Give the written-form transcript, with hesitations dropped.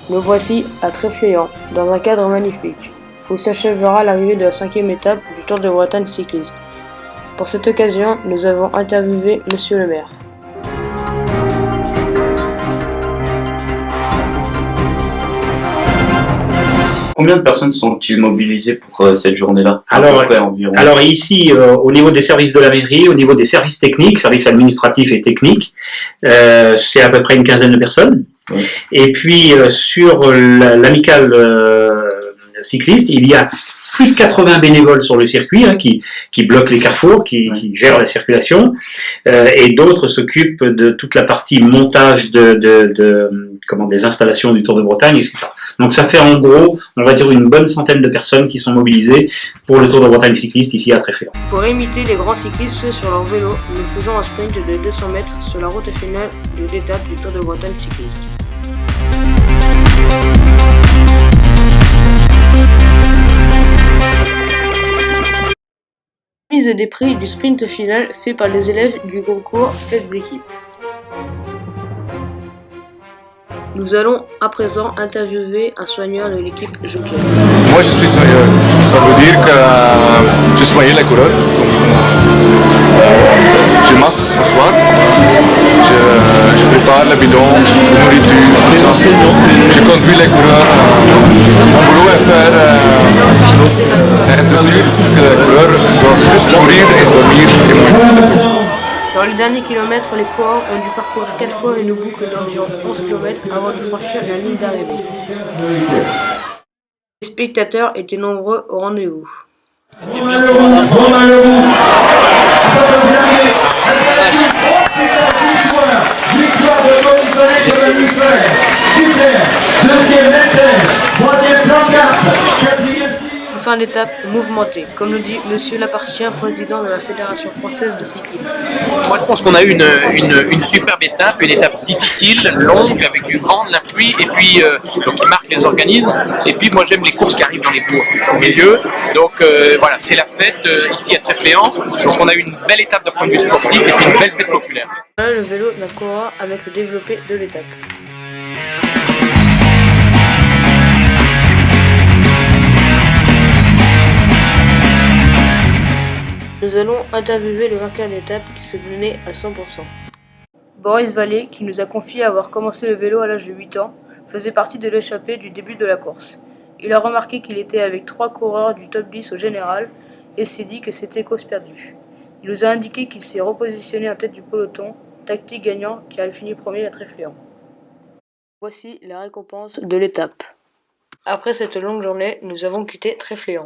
Nous voici à Tréfléan, dans un cadre magnifique, où s'achèvera l'arrivée de la 5e étape du Tour de Bretagne cycliste. Pour cette occasion, nous avons interviewé Monsieur le maire. Combien de personnes sont-ils mobilisées pour cette journée-là? Alors ici, au niveau des services de la mairie, au niveau des services techniques, services administratifs et techniques, c'est à peu près une quinzaine de personnes. Oui. Et puis sur l'amicale cycliste, il y a plus de 80 bénévoles sur le circuit qui bloquent les carrefours, qui gèrent la circulation, et d'autres s'occupent de toute la partie montage des installations du Tour de Bretagne, etc. Donc ça fait en gros, on va dire, une bonne centaine de personnes qui sont mobilisées pour le Tour de Bretagne cycliste ici à Tréfléan. Pour imiter les grands cyclistes sur leur vélo, nous faisons un sprint de 200 mètres sur la route finale de l'étape du Tour de Bretagne cycliste. Mise des prix du sprint final fait par les élèves du concours Faites d'équipe. Nous allons à présent interviewer un soigneur de l'équipe Jockey. Moi je suis soigneur, ça veut dire que je soigne les coureurs. Je masse au soir, je prépare le bidon, la nourriture, tout ça. Je conduis les coureurs. Mon boulot est être sûr que les coureurs doivent juste courir et dormir et mourir. Dans les derniers kilomètres, les coureurs ont dû parcourir 4 fois une boucle d'environ 11 km avant de franchir la ligne d'arrivée. Les spectateurs étaient nombreux au rendez-vous. Fin d'étape mouvementée, comme nous dit Monsieur Lapartien, président de la Fédération française de cyclisme. Moi je pense qu'on a eu une superbe étape, une étape difficile, longue, avec du vent, de la pluie, et puis donc qui marque les organismes. Et puis moi j'aime les courses qui arrivent dans les bourgs, au milieu. Donc voilà, c'est la fête ici à Tréfléan. Donc on a eu une belle étape d'un point de vue sportif et puis une belle fête populaire. Voilà le vélo d'un coureur avec le développé de l'étape. Nous allons interviewer le vainqueur d'étape qui s'est donné à 100%. Boris Vallée, qui nous a confié avoir commencé le vélo à l'âge de 8 ans, faisait partie de l'échappée du début de la course. Il a remarqué qu'il était avec 3 coureurs du top 10 au général et s'est dit que c'était cause perdue. Il nous a indiqué qu'il s'est repositionné en tête du peloton, tactique gagnant qui a fini premier à Tréfléan. Voici la récompense de l'étape. Après cette longue journée, nous avons quitté Tréfléan.